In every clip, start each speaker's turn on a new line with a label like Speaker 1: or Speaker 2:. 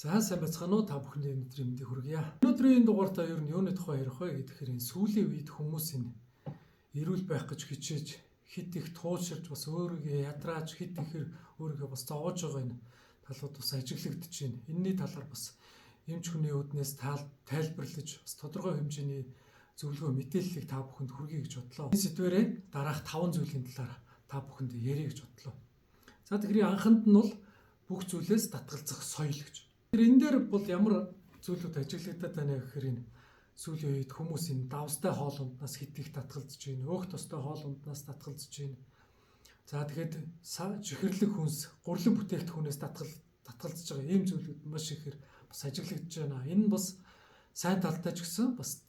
Speaker 1: За сайн байцгаана уу та бүхэнд өнөөдрийн мэндийг хүргье. Өнөөдрийн дугаартаа ер нь юуны тухай ярих вэ гэхээр энэ сүүлийн үед хүмүүс энэ эрүүл байх гэж хичээж хит их туулширч бас өөрийгөө ядрааж хит ихэр өөрийгөө бас зовоож байгаа энэ талууд бас ажиглагдаж байна. Энэний талаар бас эмч хүний үүднээс тайлбарлаж бас тодорхой хэмжээний зөвлөгөө мэдээллийг та бүхэнд хүргэе гэж бодлоо. Энэ сэдвэрээ дараах 5 зүйлийн талаар та бүхэнд ярих гэж бодлоо. За тэгэхээр анханд нь бол бүх зүйлээс татгалзах соёл гэж. Энэ дээр бол ямар зүйлүүд ажиглагдаад байна гэхээр энэ сүүлийн үед хүмүүс энэ давстай хоолунднаас хит их татгалзаж байна. Өөх тостой хоолунднаас татгалзаж байна. За тэгэхэд чихэрлэг хүнс, гурлан бүтээгдэхүүнээс татгалзаж байгаа ийм зүйлүүд маш ихээр бас ажиглагдаж байна. Энэ бас сайн талтай ч гэсэн бас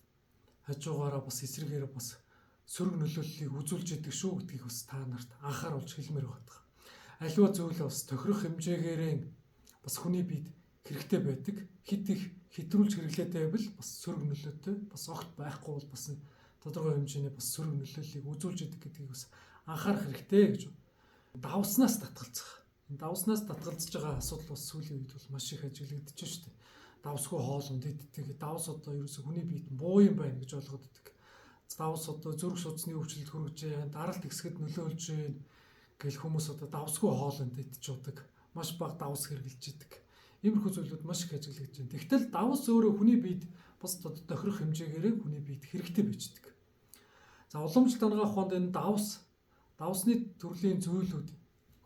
Speaker 1: хажуугаараа бас эсрэгээр бас сөрөг нөлөөллийг үзүүлж идэг шүү гэдгийг бас та нарт анхааруулж хэлмээр байна. Аливаа зүйл бас тохирох хэмжээгээрээ бас хүний биед хэрэгтэй байдаг. Хит их хэтрүүлж хэрэглээд байвал бас сөрөг нөлөөтэй, бас огт байхгүй бол бас тодорхой хэмжээний бас сөрөг нөлөөллийг үзүүлж идэг гэдгийг бас анхаарах хэрэгтэй гэж. Давснаас татгалзах. Энэ давснаас татгалзаж байгаа асуудал бас сүүлийн үед бол маш их ажиглагдаж байна шүү дээ. Давсгүй хоолунд иддэг. Давс одоо ерөөсө хүний биед муу юм байна гэж ойлгоод иддэг. Давс одоо зүрх судасны өвчлөлт хүргэж байна, даралт хэсгэд нөлөөлж байна гэл хүмүүс одоо давсгүй хоолунд идэж удаг. Маш бага давс хэрглэж идэг. Иймэрхүү зүйлүүд маш их ажиглагдаж байна. Тэгтэл давс өөрөө хүний биед бас тохирох хэмжээгээр хүний биед хэрэгтэй байждаг. За уламжлалт дангаа хонд энэ давсны төрлийн зүйлүүд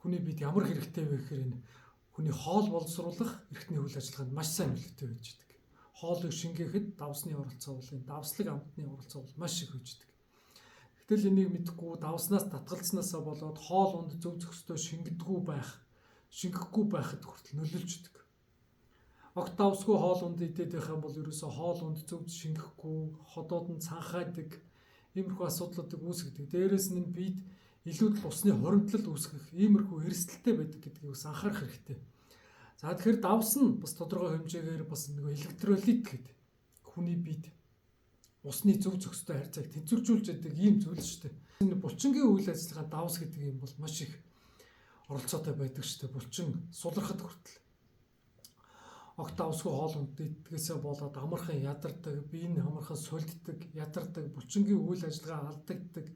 Speaker 1: хүний биед ямар хэрэгтэй вэ гэхээр энэ хүний хоол боловсруулах эрхтний үйл ажиллагаанд маш сайн нөлөөтэй байждаг. Хоолыг шингээхэд давсны оролцоо бол энэ давслаг амтны оролцоо бол маш их байждаг. Гэтэл энийг мэдэхгүй давснаас татгалцснаасаа болоод хоол унд зөв зөвхөстэй шингэхгүй байхад хүртэл нөлөөлж идэг. Огт давсгүй хоол унд идээд байх юм бол ерөөсөө хоол унд зөв шингэхгүй, ходоод нь цанхаадаг, иймэрхүү асуудлуудыг үүсгэдэг. Дээрээс нь бид илүүд усны хуримтлал үүсгэх иймэрхүү эрсдэлтэй байдаг гэдгийг бас анхаарах хэрэгтэй. За тэгэхээр давс нь бас тодорхой хэмжээгээр бас нэг электролит гэдэг хүний биед усны зөв зөвхөстэй харьцааг тэнцвэржүүлж яадаг ийм зүйл шүү дээ. Энэ булчингийн үйл ажиллагаа давс гэдэг юм бол маш их оролцоотой байдаг шүү дээ. Булчин сулрахад хүртэл огт давсгүй хоолунд иддгээсээ болоод амархан ядардаг, биеийн амархан сулддаг, ядардаг, булчингийн үйл ажиллагаа алдагддаг.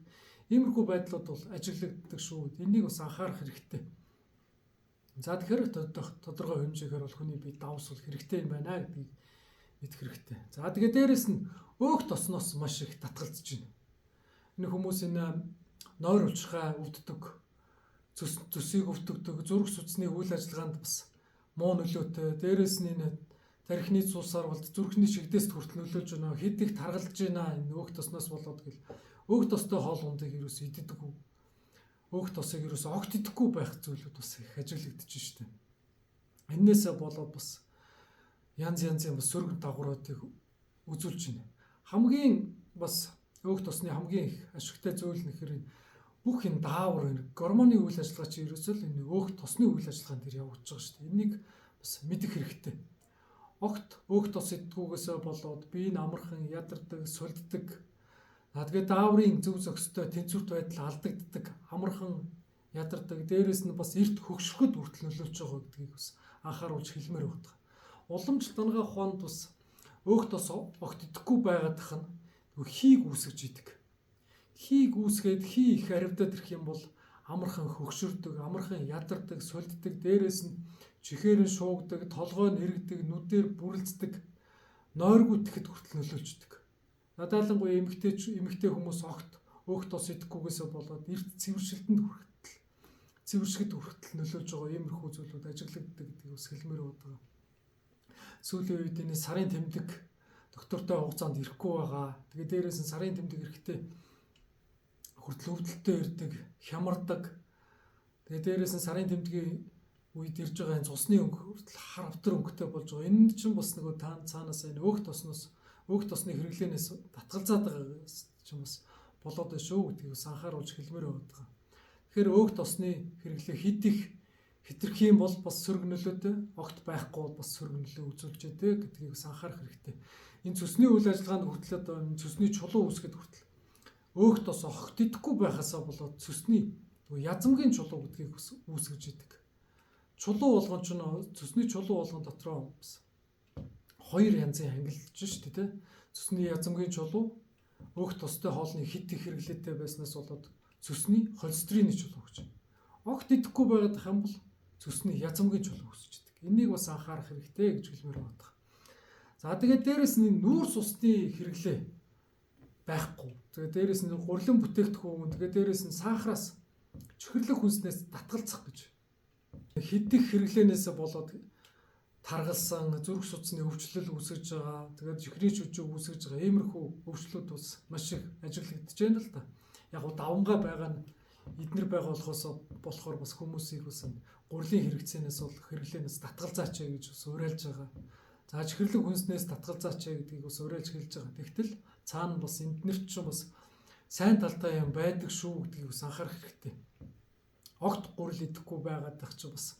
Speaker 1: Иймэрхүү байдлууд бол ажиглагддаг шүү. Энийг бас анхаарах хэрэгтэй. За тэгэхээр тодорхой хэмжээгээр бол хүний бие давс бол хэрэгтэй юм байна гэдгийг мэдэх хэрэгтэй. За тэгээд дээрэс нь өөх тосноос маш их татгалзаж байна. Энэ хүмүүс энэ нойр улчирхай өвддөг, зүсийг өвддөг, зүрх судасны үйл ажиллагаанд бас муу нөлөөтэй. Дээрээс нь энэ тархины цусаар бол зүрхний шигдээс хүртэл нөлөөлж байна. Хэд их таргалж байна энэ өөх тосноос болоод гэл. Өөх тостой хоол ундыг ерөөсөө иддэггүй. Өөх тосыг ерөөсөө огт идэхгүй байх зүйлүүд бас их ажиглагдаж штеп. Эннээсээ болоод бас янз янзын бас сөрөг дагавруудыг үзүүлж байна. Хамгийн бас өөх тосны хамгийн их ашигтай зүйл нь гэхээр бүх энэ даавар гормоны үйл ажиллагаа чи ерөөсөө л энэ өөх тосны үйл ажиллагаан дээр явагдаж байгаа шүү дээ. Энийг бас мэдэх хэрэгтэй. Огт өөх тос иддгүүгээсээ болоод бие нь амархан ядардаг, сулддаг. Тэгээд дааврын зөв зөвхөстэй тэнцвэрт байдал алдагддаг, амархан ядардаг. Дээрээс нь бас эрт хөгшрөхөд хүртэл нөлөөлж байгаа гэдгийг бас анхааруулж хэлмээр байна. Уламжлалт дангаа хонд бас өөх тос огт идэхгүй байгаадах нь хийг үүсгэж идэг. Хийг үүсгээд хий их аривдаад ирэх юм бол амархан хөгшөрдөг, амархан ядардаг, сулддаг, дээрээс нь чихээр нь шуугдаг, толгой нь эргэдэг, нүдээр бүрлцдэг, нойргүй тэхэд хүртэл нөлөөлждөг. Надaalангуй эмэгтэй хүмүүс огт өөх тос идэхгүйгээсээ болоод эрт цэвэршилтэнд хүртэл нөлөөлж байгаа иймэрхүү зүйлүүд ажиглагддаг гэдгийг бас хэлмээр байна. Сүүлийн үед энэ сарын тэмдэг доктортой хугацаанд ирэхгүй байгаа. Тэгээд дээрээс нь сарын тэмдэг эрэхтэй хүртэл өвдөлтөй ирдэг, хямардаг. Тэгээд дээрээс нь сарын тэмдгийн үед ирж байгаа энэ цусны өнгө хүртэл хар автар өнгөтэй болж байгаа. Энэ чинь бас нөгөө цаанаас энэ өөх тосны хэрэглэнээс татгалзаад байгаа чинь бас болоод байна шүү гэдгийг бас анхааруулж хэлмээр байна. Тэгэхээр өөх тосны хэрэглээ хитрэх юм бол бас сөрөг нөлөөтэй, огт байхгүй бол бас сөрөг нөлөө үзүүлж яадаг гэдгийг бас анхаарах хэрэгтэй. Энэ цусны үйл ажиллагаанд хүртэл одоо энэ цусны чулуу үүсгэхэд хүртэл өөх тос огт идэхгүй байхасаа болоод цусны язмгийн чулуу гэдгийг бас үүсгэж идэг. Чулуу болгон ч цусны чулуу болгон дотроо бас хоёр янзын ангилж шүү дээ. Цусны язамгийн чулуу өөх тостой хоолны хит их хэрэглээтэй байснаас болоод цусны холестерины чулуу гэж. Огт идэхгүй байгаад их юм бол цусны язамгийн чулуу өсчдөг. Энийг бас анхаарах хэрэгтэй гэж хэлмээр байна. За тэгээд дээрэс нь нүүрс усны хэрэглээ байхгүй. Тэгээд дээрэс нь гурилан бүтээгдэхүүн, тэгээд дээрэс нь сахараас чихэрлэг хүнснээс татгалзах гэж. Хидэх хэрэглээнээс болоод таргалсан зүрх судасны өвчлөл үүсгэж байгаа. Тэгээд чихрийн шүжиг үүсгэж байгаа. Иймэрхүү өвчлүүд бас маш их ажиглагдаж байна л да. Яг гоо давмгай байгаа нь эднэр байгаа болохоор бас хүмүүсийг бас гурилын хэрэгцээнээс бол хэрэглээнээс татгалзаач гэж бас уриалж байгаа. За чихэрлэг хүнснээс татгалзаач гэдгийг бас уриалж хэлж байгаа. Тэгтэл цаана бас эднэрт ч бас сайн талтай юм байдаг шүү гэдгийг бас анхаарах хэрэгтэй. Огт гурил идэхгүй байгаад байх чи бас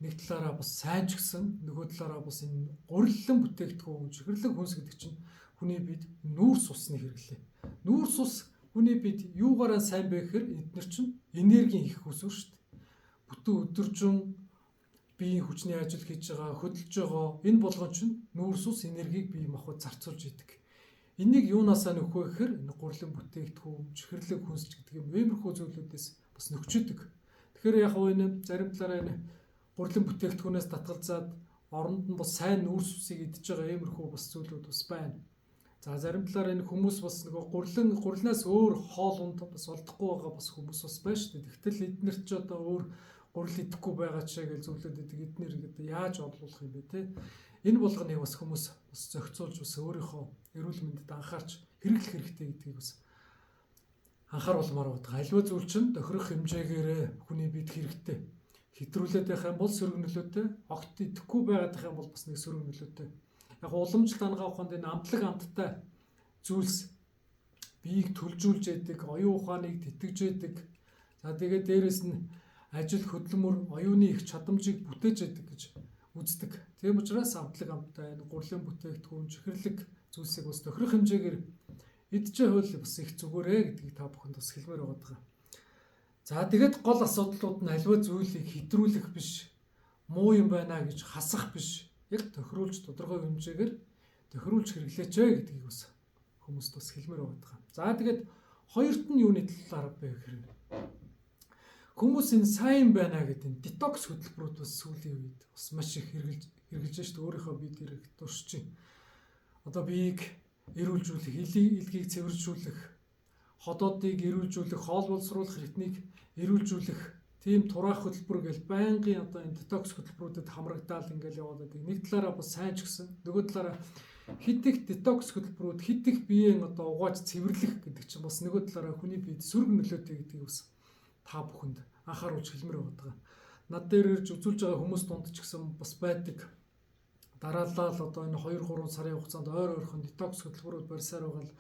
Speaker 1: нэг талаараа бас сайн ч гэсэн нөгөө талаараа бас энэ гуриллан бүтээгдэхүүн чихэрлэг хүнс гэдэг чинь хүний бид нүүрс усны хэрэглээ. Нүүрс ус хүний бид юугаараа сайн бэ гэхээр эдгээр чинь энергийн их өсвөр шүү дээ. Бүтэн өдөржин биеийн хүчний ажил хийж байгаа, хөдөлж байгаа энэ болгон чинь нүүрс ус энергийг бие махбод зарцуулж идэг. Энийг юунаасаа нөхөө гэхээр энэ гурилан бүтээгдэхүүн чихэрлэг хүнсч гэдэг юм иймэрхүү зүйлүүдээс бас нөхчөдөг. Тэгэхээр яг энэ зарим талаараа энэ гурилан бүтээгдэхүүнээс татгалзаад оронд нь бас сайн нүүрс усыг идж байгаа иймэрхүү бас зүйлүүд бас байна. За зарим талаараа энэ хүмүүс бас нөгөө гурилнаас өөр хоол унд бас олдохгүй байгаа бас хүмүүс бас байна шүү дээ. Тэгтэл эднэрт ч одоо өөр гурил идэхгүй байгаа ч гэж зүйлүүд идэг эднэр гэдэг яаж орлуулах юм бэ те. Энэ болгоныг бас хүмүүс бас зохицуулж бас өөрийнхөө эрүүл мэндэд анхаарч хэрэглэх хэрэгтэй гэдгийг бас анхааруулмаар байна. Аливаа зүйл чинь тохирох хэмжээгээр хүний бид хэрэгтэй. Хэтрүүлээд байх юм бол сөрөг нөлөөтэй, огт идэхгүй байгаад байх юм бол бас нэг сөрөг нөлөөтэй. Яг уламжлалт ангаа ухаанд энэ амтлаг амттай зүйлс биеийг төлжүүлж яадаг, оюун ухааныг тэтгэж яадаг. За тэгээд дээрэс нь ажил хөдөлмөр, оюуны их чадамжийг бүтээж яадаг гэж үздэг. Тийм учраас амтлаг амттай энэ гурилан бүтээгдэхүүн, чихэрлэг зүйлсийг бас тохирох хэмжээгээр идэж байвал бас их зүгээрээ гэдгийг та бүхэнд бас хэлмээр байгаа. За тэгээд гол асуудлууд нь аливаа зүйлийг хэтрүүлэх биш, муу юм байна гэж хасах биш. Яг тохируулж тодорхой хэмжээгээр тохируулж хэрэглээч гэдгийг бас хүмүүст бас хэлмээр байгаа. За тэгээд хоёрт нь юуны талаар бэ гэхээр хүмүүс энэ сайн байна гэдэг детокс хөтөлбөрүүд бас сүүлийн үед бас маш их хэрэгжилж шүү дээ. Өөрийнхөө бие дээрээ туршиж байна. Одоо биеийг эрүүлжүүлэх, илгийг цэвэржүүлэх, ходоодыг эрүүлжүүлэх, хоол боловсруулах ритмийг эрүүлжүүлэх тийм тураах хөтөлбөр гэж байнгын одоо энэ детокс хөтөлбөрүүдэд хамрагдаал ингээл яваад байдаг. Нэг талаараа бас сайн ч гэсэн нөгөө талаараа хит их детокс хөтөлбөрүүд хит их биеийн одоо угааж цэвэрлэх гэдэг чинь бас нөгөө талаараа хүний биед сөрөг нөлөөтэй гэдгийг бас та бүхэнд анхааруулж хэлмээр байгаа. Над дээр ирж үзүүлж байгаа хүмүүс дунд ч гэсэн бас байдаг. Дараалал одоо энэ 2-3 сарын хугацаанд ойрхон детокс хөтөлбөрүүд барьсаар байгаа л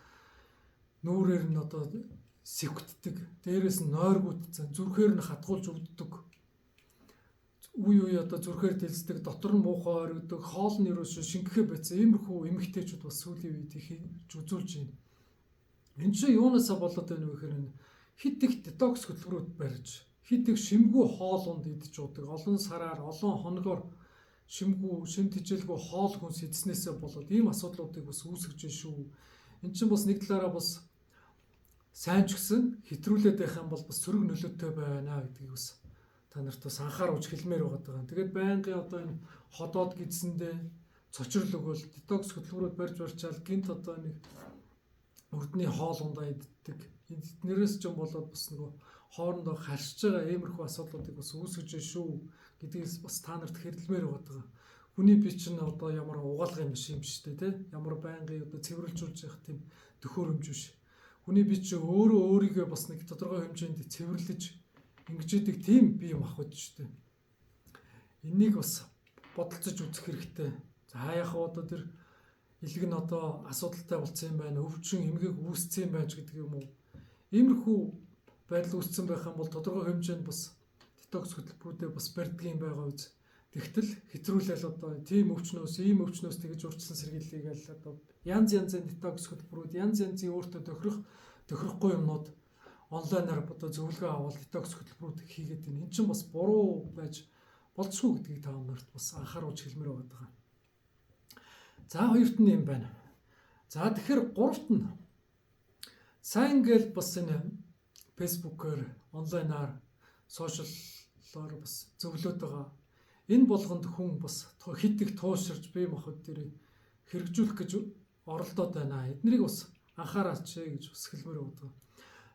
Speaker 1: нүүрээр нь одоо сэвгддэг. Дээрээс нь нойргуудсан, зүрхээр нь хатгуулж өвддөг. Үе одоо зүрхээр дэлсдэг, дотор нь муухай оригддог, хоол нь ерөөсөө шингэхэ байцсан иймэрхүү эмэгтэйчүүд бас сүүлийн үед их үзүүлж байна. Энд чинь юунаасаа болоод байна вэ гэхээр хит их детокс хөтөлбөрүүд барьж, хит их шимгүү хоол унд идэж уудаг, олон сараар, олон хоногоор шимгүү, шим тэжээлгүй хоол хүнс идснээсээ болоод ийм асуудлуудыг бас үүсгэж байна шүү. Энд чинь бас нэг талаараа бас сайн ч гэсэн хэтрүүлээд байх юм бол бас сөрөг нөлөөтэй байна гэдгийг бас та нарт бас анхааруулж хэлмээр байгаа. Тэгээд байнгын одоо энэ ходоод гидсэндээ цочрол өгөөл детокс хөтөлбөрүүд барьж барьчаал гинт одоо нэг урдны хоол ундаа иддэг. Эднэрээс ч юм болоод бас нөгөө хоорондоо харьцаж байгаа иймэрхүү асуудлуудыг бас үүсгэж байна шүү гэдгийг бас та нарт хэлмээр байгаа. Хүний бие чинь одоо ямар угаалгын машин биш үү те? Ямар байнгын одоо цэвэрлжүүлж явах тийм төхөөрөмж биш. Хүний бие чинь өөрөө өөрийгөө бас нэг тодорхой хэмжээнд цэвэрлэж ингэж идэг тийм бие махбод шүү дээ. Энийг бас бодолцож үзэх хэрэгтэй. За яг одоо тэр илэг нь одоо асуудалтай болсон юм байна, өвчин эмгэг үүссэн юм байна ч гэдэг юм уу. Иймэрхүү байдал үүссэн байх юм бол тодорхой хэмжээнд бас детокс хөтөлбөрүүдээ бас барьдаг юм байгаа үз. Тэгтэл хэтрүүлэл одоо тийм өвчнөөс, ийм өвчнөөс тэгж урьдчилан сэргийлэе гэл одоо янз янзын детокс хөтөлбөрүүд, янз янзын өөртөө тохирохгүй юмнууд онлайнаар одоо зөвлөгөө аваад детокс хөтөлбөрүүд хийгээд байна. Энд чинь бас буруу байж болцгүй гэдгийг та нарт бас анхааруулж хэлмээр байгаа. За хоёрт нь юм байна. За тэгэхээр гуравт нь сайн гэл бас энэ фэйсбүүкээр онлайнаар сошиаллоор бас зөвлөд байгаа. Энэ болгонд хүн бас хит их тууширч бие махбод дээрээ хэрэгжүүлэх гэж оролдоод байна. Эднийг бас анхаараач гэж бас хэлмээр байдаг.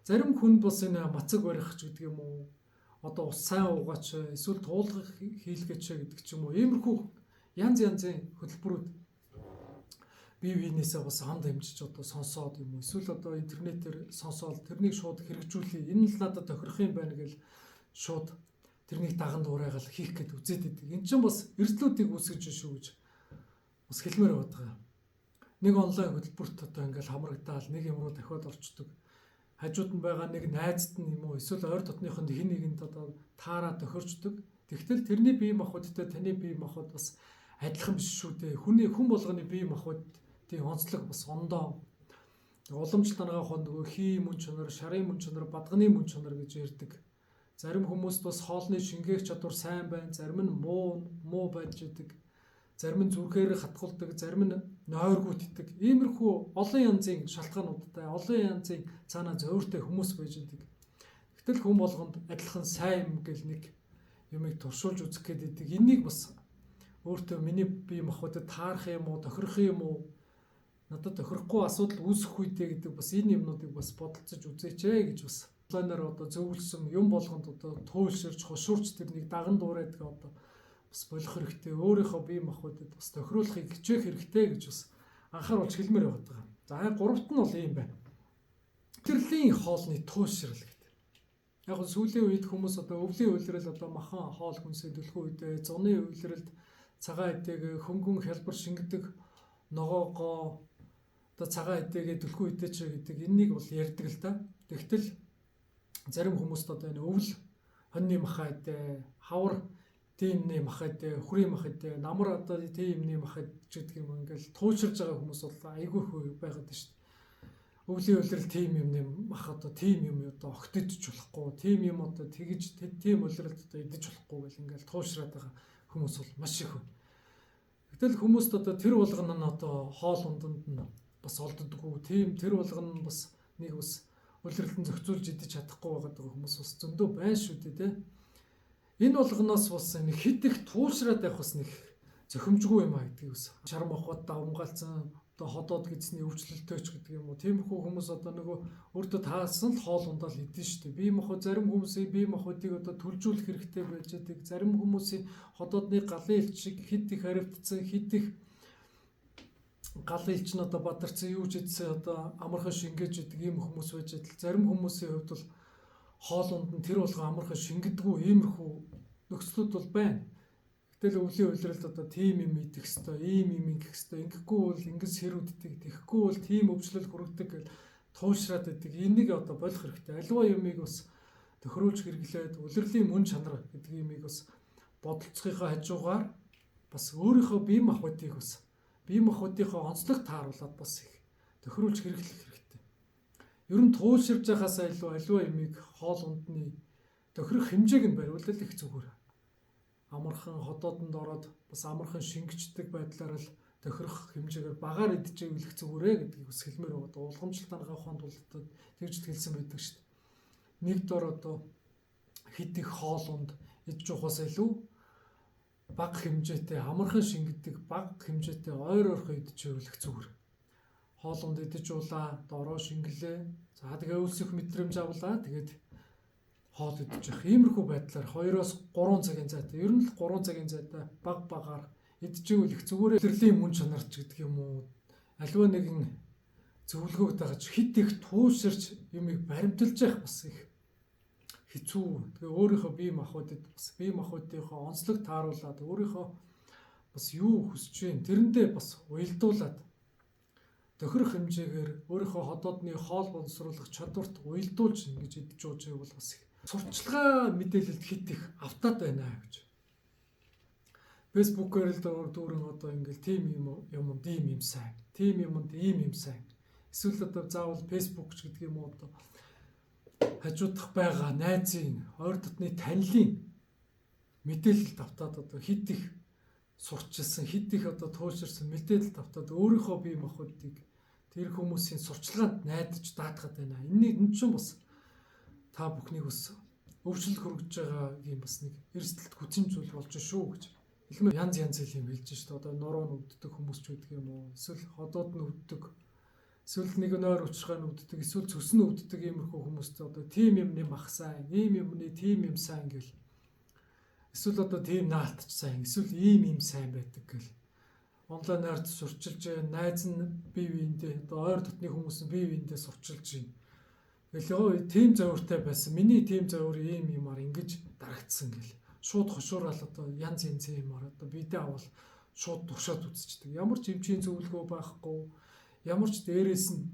Speaker 1: Зарим хүнд бас энэ мацаг барих ч гэдэг юм уу, одоо ус сайн уугаач, эсвэл туулгах хийлгээч гэдэг ч юм уу. Иймэрхүү янз янзын хөтөлбөрүүд бие биенээсээ бас хамт хэмжиж одоо сонсоод юм уу, эсвэл одоо интернетээр сонсоод тэрнийг шууд хэрэгжүүлээ. Энэ л надад тохирох юм байна гэж шууд тэрнийг даган дуурайгаал хийх гээд үзээд идэг. Энд чинь бас эрсдлүүдийг үүсгэж шүү гэж бас хэлмээр байдаг. Нэг онлайн хөтөлбөрт одоо ингээл хамрагдаал нэг юм руу дахиад орчдөг. Хажууд нь байгаа нэг найзд нь юм уу, эсвэл ойр дотныхонд хин нэгэнд одоо таараа тохирчдөг. Тэгтэл тэрний бие махбодтой таны бие махбод бас адилхан биш шүү дээ. Хүн болгоны бие махбодын онцлог бас ондоо. Уламжлалт анагаахын нөгөө хий мөн чанар, шарын мөн чанар, бадганы мөн чанар гэж ярьдаг. Зарим хүмүүст бас хоолны шингээх чадвар сайн байна, зарим нь муу байж идэг. Зарим нь зүрхээр хатгуулдаг, зарим нь нойргуутдаг. Иймэрхүү олон янзын шалтгаануудтай, олон янзын цаанаа зөөртэй хүмүүс байж идэг. Гэтэл хүн болгонд адилхан сайн юм гэл нэг юмыг туршуулж үзэх гээд идэг. Энийг бас өөртөө миний бие махбодод таарах юм уу, тохирох юм уу? Надад тохирохгүй асуудал үүсэх үедээ гэдэг бас энэ юмнуудыг бас бодолцож үзээч гэж бас онлайнаар одоо зөвлөсөн юм болгонд одоо туйлширч, хошуурч тэрнийг даган дуурайдаг одоо бас болох хэрэгтэй. Өөрийнхөө бие махбодод бас тохируулахыг хичээх хэрэгтэй гэж бас анхааруулж хэлмээр байгаа. За гуравт нь бол юм байна. Илэрлийн хоолны туйлшрал гэдэг. Яг нь сүүлийн үед хүмүүс одоо өвлийн үйлрэл одоо махан хоол хүнсээ төлөх үедээ зуны үйлрэлд цагаан эдээг хөнгөн хялбар шингэдэг ногоогоо одоо цагаан эдээгээ төлөх үедээ ч гэдэг энэнийг бол ярьдаг л да. Тэгтэл зарим хүмүүст одоо энэ өвл хоньны махан эдээ, хавар тиймний махан эдээ, хүрийн махан эдээ, намар одоо тиймний махан гэдэг юм ингээл тууширж байгаа хүмүүс бол айгүй их байгаад байна шүү дээ. Өвлийн үйлрэл тийм юмны мах одоо тийм юм одоо огтдож болохгүй, тийм юм одоо тэгж тийм үйлрэлд одоо идэж болохгүй гэл ингээл туушраад байгаа хүмүүс бол маш их байна. Гэтэл хүмүүст одоо тэр болгоно нь одоо хоол унданд нь бас олддоггүй, тийм тэр болгоно нь бас нэг бас үйлрэлтэн зохицуулж идэж чадахгүй байгаа хүмүүс бас зөндөө байна шүү дээ, тэ. Энэ болгоноос бас нэг хит их туушраад байх бас нэг зохимжгүй юм а гэдгийг бас шар мохот давмгаалцсан одоо ходоод гидсний өвчлөлтөөч гэдэг юм уу. Тиймэрхүү хүмүүс одоо нөгөө өөртөө таасан л хоол ундаа л идэн шүү дээ. Бие махбод зарим хүмүүсийн бие махбодыг одоо төлжүүлэх хэрэгтэй байж байгаа. Зарим хүмүүсийн ходоодны галын элч шиг хит их харивдсан, хит их галын элч нь одоо бадарсан юу ч идсэн одоо амархан шингээж идэг ийм хүмүүс байж байгаа. Зарим хүмүүсийн хувьд бол хоол унд нь тэр болгон амархан шингэдэггүй иймэрхүү нөхцлүүд бол байна. Гэтэл өвлийн үйлрэлд одоо тийм юм идэх хэвээр, ийм юм ингэх хэвээр, ингэхгүй бол ингэж сэрүүддэг, тэгэхгүй бол тийм өвчлөл хүргэдэг гэж туушраад байдаг. Энийг одоо болох хэрэгтэй. Аливаа юмыг бас тохируулж хэрэглээд улирлын мөн чанар гэдэг юмыг бас бодолцохын хажуугаар бас өөрийнхөө бие махбодынхоо онцлог тааруулаад бас их тохируулж хэрэглэх хэрэгтэй. Ер нь тууширж байхаас аливаа юмыг хоол ундны тохирох хэмжээг нь бариулал их зүгээр. Амархан ходоодонд ороод бас амархан шингэждэг байдлаар л тохирох хэмжээгээр багаар идчихвэл их зүгээрээ гэдгийг бас хэлмээр байгаа. Улгамжлалт анагаахын тулд тэгж хэлсэн байдаг шүү дээ. Нэг дор одоо хит их хоолунд идж ухаас илүү бага хэмжээтэй амархан шингэдэг бага хэмжээтэй ойр ойрхон идчихвэл их зүгээр. Хоолунд идэж уулаа, дороо шингэлээ. За тэгээ өлсөх мэдрэмж авлаа. Тэгээд хоол идэж явах. Иймэрхүү байдлаар 2-3 цагийн зайтай. Ер нь л 3 цагийн зайтай баг багаар идчихвэл их зүгээр. Илэрлийн мөн чанарч гэдэг юм уу? Аливаа нэгэн зөвлөгөөг дагаж хит их тууширч юмыг баримталж явах бас их хэцүү. Тэгээ өөрийнхөө бие махбодод бас бие махбодынхоо онцлог тааруулаад өөрийнхөө бас юу хүсэж байна тэрэндээ бас уялдуулаад тохирох хэмжээгээр өөрийнхөө ходоодны хоол боловсруулах чадварт уялдуулж ингэж идэж ууж байвал бас их сурталчилгаа мэдээлэлд хит их автаад байна гэж. Фэйсбүүкээр л дүүрэн одоо ингээл тийм юмд ийм юм сайн, тийм юмд ийм юм сайн. Эсвэл одоо заавал фэйсбүүк ч гэдэг юм уу одоо хажуудах байгаа найзын ойр дотны танилын мэдээлэлд автаад одоо хит их сурчилсан хэд их одоо тууширсан мэдээлэл тавтаад өөрийнхөө бие махбодыг тэр хүмүүсийн сурчлаганд найдаж даатгаад байна. Энэ чинь бас та бүхнийг бас өвчлөл хүргэж байгаа юм бас нэг эрсдэлт хүчин зүйл болж шүү гэж. Илмээ янз юм хэлж шүү дээ. Одоо нуруу нүддэг хүмүүс ч үүдг юм уу? Эсвэл ходоод нүддэг, эсвэл нэг нойр учрахаа нүддэг, эсвэл цөс нүддэг иймэрхүү хүмүүст одоо тим юмны мах сайн, ийм юмны тим юм сайн гэл. Эсвэл одоо тийм наалтч сайн, эсвэл ийм сайн байдаг гэл. Онлайнаар сурчилж, найз нь бие биендээ, одоо ойр дотны хүмүүс нь бие биендээ сурчилж байна. Тэгэл тийм зовиртой байсан. Миний тийм зовир ийм юмар ингэж дарагдсан гэл. Шууд хошуурал одоо янз юмар одоо бидээ авал шууд туршаад үзчихдэг. Ямар ч хэмжээний зөвлөгөө байхгүй, ямар ч дээрээс нь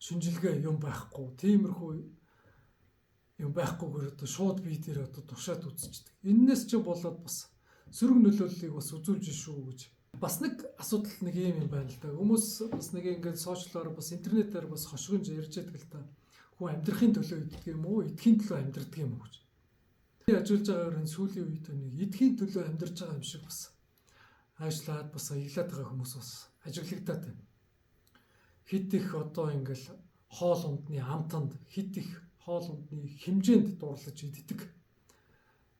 Speaker 1: шинжилгээ юм байхгүй. Тиймэрхүү юм байхгүйгээр одоо шууд бие дээр одоо туршаад үзчихдэг. Эннээс ч болоод бас сөрөг нөлөөллийг бас үзүүлж шүү гэж. Бас нэг асуудал нэг юм байна л да. Хүмүүс бас нэг ингээд сошиалоор бас интернетээр бас хошигнж ярьж байдаг л да. Хүн амьдрахын төлөө иддэг юм уу, идэхийн төлөө амьдрдаг юм уу гэж. Ажиллаж байгаагаар энэ сүүлийн үед нэг идэхийн төлөө амьдарч байгаа юм шиг бас ажиллаад бас аяглаад байгаа хүмүүс бас ажиглагдаад байна. Хит их одоо ингээл хоол ундны амтанд хит их хоол ундны хэмжээнд дурлаж иддэг.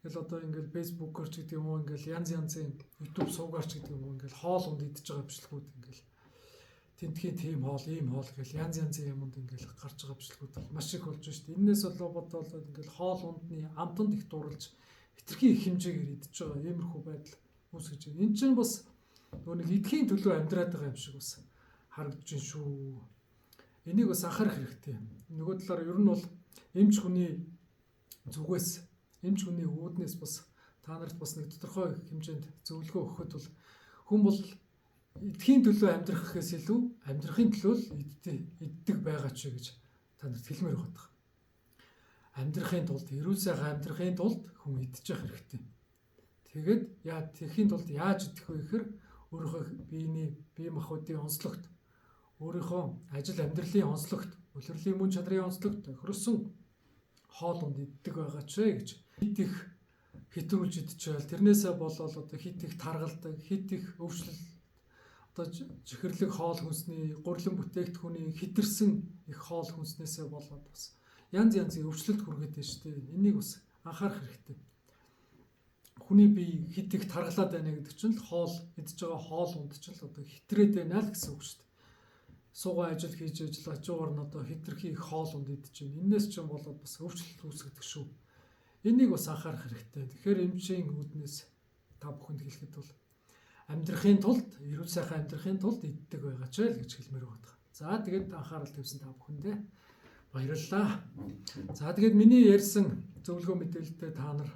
Speaker 1: Тэгэл одоо ингээл фэйсбүүкээр ч гэдэг юм уу ингээл янзын YouTube суугаар ч гэдэг юм уу ингээл хоол унд идэж байгаа бичлэгүүд ингээл тентхийн тийм хоол, ийм хоол гэл янз юмд ингээл гарч байгаа бичлэгүүд маш их болж шүү дээ. Эннээс болоод ингээл хоол ундны амтанд их дурлаж хитрхи их хэмжээгээр идэж байгаа иймэрхүү байдал үүсгэж байна. Энэ чинь бас нөгөө нэг идэхийн төлөө амьдраад байгаа юм шиг бас харагдаж байна шүү. Энийг бас анхаарах хэрэгтэй. Нөгөө талаар ер нь бол эмч хүний зүгээс эмч хүний үүднээс бас та нарт бас нэг тодорхой хэмжээнд зөвлөгөө өгөхөд бол хүн бол идэхийн төлөө амьдрах гэхээс илүү амьдрахын төлөө иддэг байгаа ч гэж та нарт хэлмээр байгаа. Амьдрахын тулд эрүүл сайхан амьдрахын тулд хүн идчих хэрэгтэй. Тэгээд тэгэхийн тулд яаж идэх вэ гэхээр өөрийнхөө бие махбодын онцлогт, өөрийнхөө ажил амьдралын онцлогт, улирлын мөн чанарын онцлогт тохирсон хоол унд иддэг байгаа ч гэж хит их хэтрүүлж идчихвэл тэрнээсээ болоод одоо хит их таргалдаг, хит их өвчлөл одоо чихэрлэг хоол хүнсний гурилан бүтээгдэхүүний хитэрсэн их хоол хүнснээсээ болоод бас янз янзын өвчлөлт хүргээд байна шүү дээ. Энийг бас анхаарах хэрэгтэй. Хүний бие хит их таргалаад байна гэдэг чинь л хоол идж байгаа хоол унд ч л одоо хитрээд байна л гэсэн үг шүү дээ. Суугаа ажил хийж ажлаагаар нь одоо хитрхи их хоол унд идэж байна. Эннээс ч юм болоод бас өвчлөлт үүсгэж шүү. Энийг бас анхаарах хэрэгтэй. Тэгэхээр эмчийн үүднээс та бүхэнд хэлэхэд бол амьдрахын тулд, эрүүл сайхан амьдрахын тулд иддэг байгаа ч л гэж хэлмээр байна. За тэгээд анхаарал тавьсан та бүхэндээ баярлалаа. За тэгээд миний ярьсан зөвлөгөө мэдээлэлтэй та нар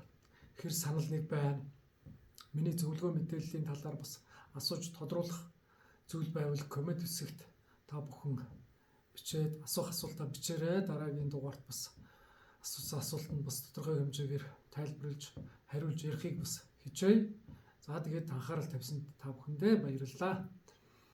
Speaker 1: хэр санал нэг байна. Миний зөвлөгөө мэдээллийн талаар бас асууж тодруулах зүйл байвал коммент хэсэгт та бүхэн бичээд асуух асуултаа бичээрэй. Дараагийн дугаарт бас асуусан асуултанд бас тодорхой хэмжээгээр тайлбарлаж хариулж ярихыг бас хичээе. За тэгээд анхаарал тавьсан та бүхэндээ баярлалаа.